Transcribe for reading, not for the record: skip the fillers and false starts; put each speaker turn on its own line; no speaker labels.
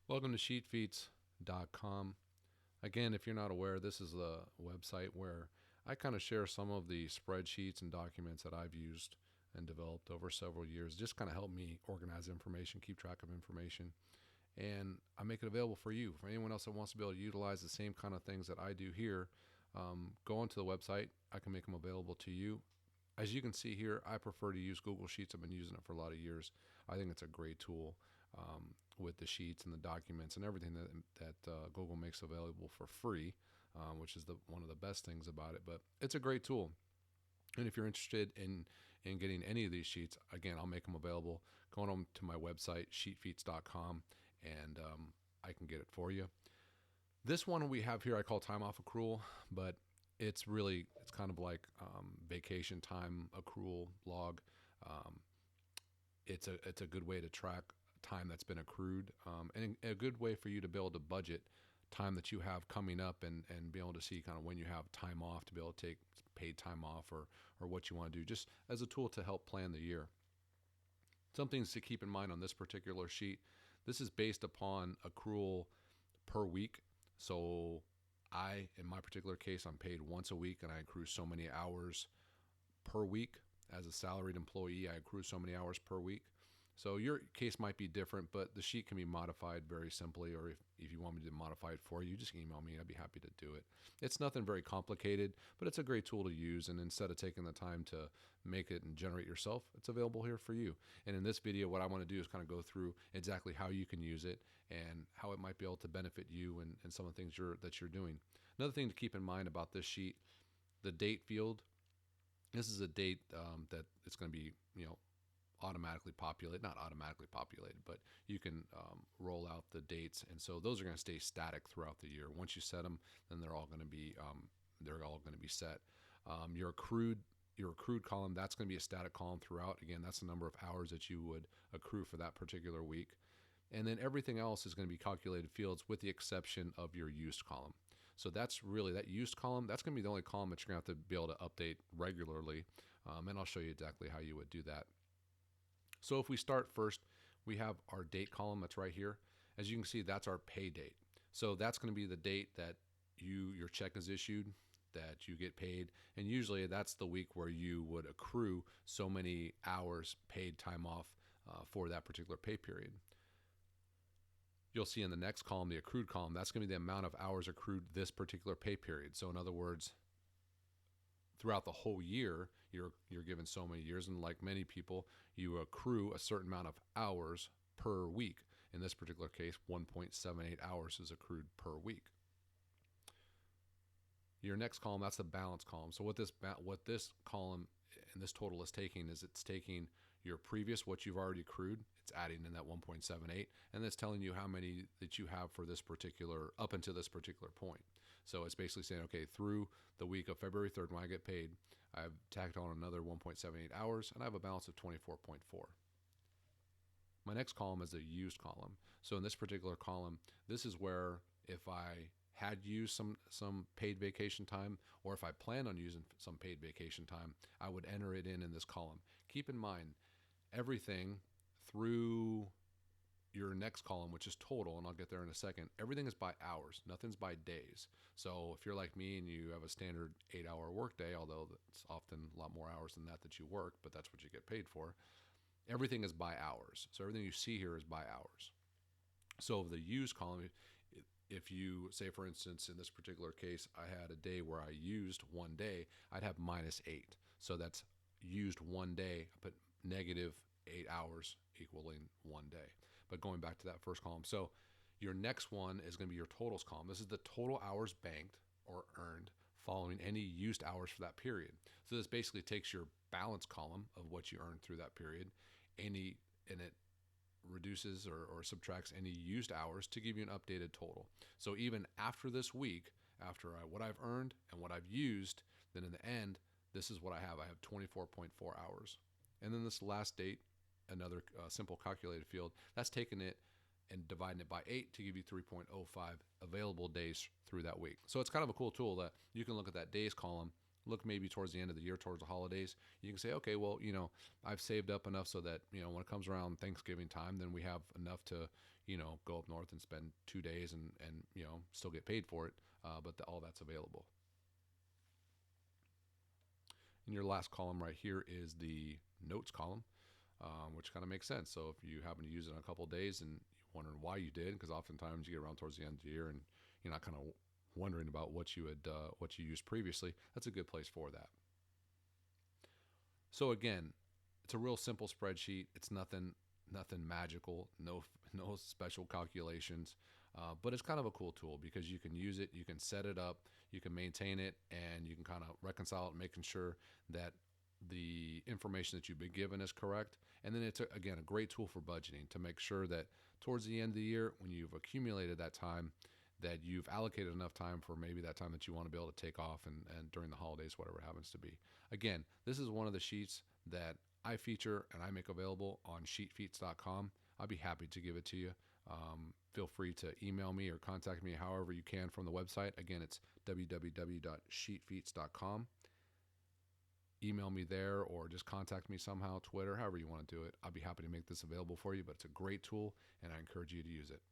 Welcome to sheetfeats.com. Again, if you're not aware, this is a website where I kind of share some of the spreadsheets and documents that I've used and developed over several years. Just kind of help me organize information, keep track of information, and I make it available for you. For anyone else that wants to be able to utilize the same kind of things that I do here, go onto the website. I can make them available to you. As you can see here, I prefer to use Google Sheets. I've been using it for a lot of years. I think it's a great tool with the sheets and the documents and everything that Google makes available for free, which is one of the best things about it. But it's a great tool. And if you're interested in getting any of these sheets, again, I'll make them available. Going on to my website, sheetfeats.com, and I can get it for you. This one we have here I call time off accrual, but it's kind of like vacation time accrual log. Um, it's a good way to track time that's been accrued, and a good way for you to be able to budget time that you have coming up and be able to see kind of when you have time off to be able to take paid time off or what you want to do, just as a tool to help plan the year. Some things to keep in mind on this particular sheet. This is based upon accrual per week. So in my particular case, I'm paid once a week and I accrue so many hours per week. As a salaried employee, I accrue so many hours per week. So your case might be different, but the sheet can be modified very simply, or if you want me to modify it for you, just email me. I'd be happy to do it. It's nothing very complicated, but it's a great tool to use, and instead of taking the time to make it and generate yourself, it's available here for you. And in this video, what I want to do is kind of go through exactly how you can use it and how it might be able to benefit you and some of the things that you're doing. Another thing to keep in mind about this sheet, the date field. This is a date that it's going to be, automatically populated, not automatically populated, but you can roll out the dates, and so those are going to stay static throughout the year. Once you set them, then they're all going to be set. Your accrued column, that's going to be a static column throughout. Again, that's the number of hours that you would accrue for that particular week. And then everything else is going to be calculated fields with the exception of your used column. So that's really that used column. That's going to be the only column that you're going to have to be able to update regularly. And I'll show you exactly how you would do that. So if we start first, we have our date column that's right here. As you can see, that's our pay date. So that's going to be the date that your check is issued, that you get paid. And usually that's the week where you would accrue so many hours paid time off for that particular pay period. You'll see in the next column, the accrued column, that's going to be the amount of hours accrued this particular pay period. So in other words, throughout the whole year, you're given so many years, and like many people, you accrue a certain amount of hours per week. In this particular case, 1.78 hours is accrued per week. Your next column, that's the balance column. So what this column and this total is taking is it's taking your previous, what you've already accrued, it's adding in that 1.78, and it's telling you how many that you have for this particular, up until this particular point. So it's basically saying, okay, through the week of February 3rd when I get paid, I've tacked on another 1.78 hours, and I have a balance of 24.4. My next column is the used column. So in this particular column, this is where if I had used some paid vacation time, or if I plan on using some paid vacation time, I would enter it in this column. Keep in mind, everything through your next column, which is total, and I'll get there in a second, everything is by hours. Nothing's by days. So if you're like me and you have a standard 8-hour workday, although it's often a lot more hours than that you work, but that's what you get paid for, everything is by hours. So everything you see here is by hours. So the used column, if you say, for instance, in this particular case, I had a day where I used one day, I'd have -8. So that's used one day, but -8 hours equaling one day. But going back to that first column, so your next one is going to be your totals column. This is the total hours banked or earned following any used hours for that period. So this basically takes your balance column of what you earned through that period, and it reduces or subtracts any used hours to give you an updated total. So even after this week, after what I've earned and what I've used, then in the end, this is what I have. I have 24.4 hours. And then this last date, another simple calculated field, that's taking it and dividing it by 8 to give you 3.05 available days through that week. So it's kind of a cool tool that you can look at that days column, look maybe towards the end of the year, towards the holidays, you can say, okay, well, I've saved up enough so that, when it comes around Thanksgiving time, then we have enough to, go up north and spend 2 days and still get paid for it. But all that's available. And your last column right here is the notes column, which kind of makes sense. So if you happen to use it in a couple of days and you're wondering why you did, because oftentimes you get around towards the end of the year and you're not kind of wondering about what you used previously, that's a good place for that. So again, it's a real simple spreadsheet. It's nothing magical, no special calculations, but it's kind of a cool tool because you can use it, you can set it up, you can maintain it, and you can kind of reconcile it, making sure that the information that you've been given is correct. And then it's again a great tool for budgeting to make sure that towards the end of the year, when you've accumulated that time, that you've allocated enough time for maybe that time that you want to be able to take off and during the holidays, whatever it happens to be. Again, this is one of the sheets that I feature and I make available on sheetfeats.com. I'd be happy to give it to you. Feel free to email me or contact me however you can from the website. Again, it's www.sheetfeats.com. Email me there or just contact me somehow, Twitter, however you want to do it. I'll be happy to make this available for you, but it's a great tool and I encourage you to use it.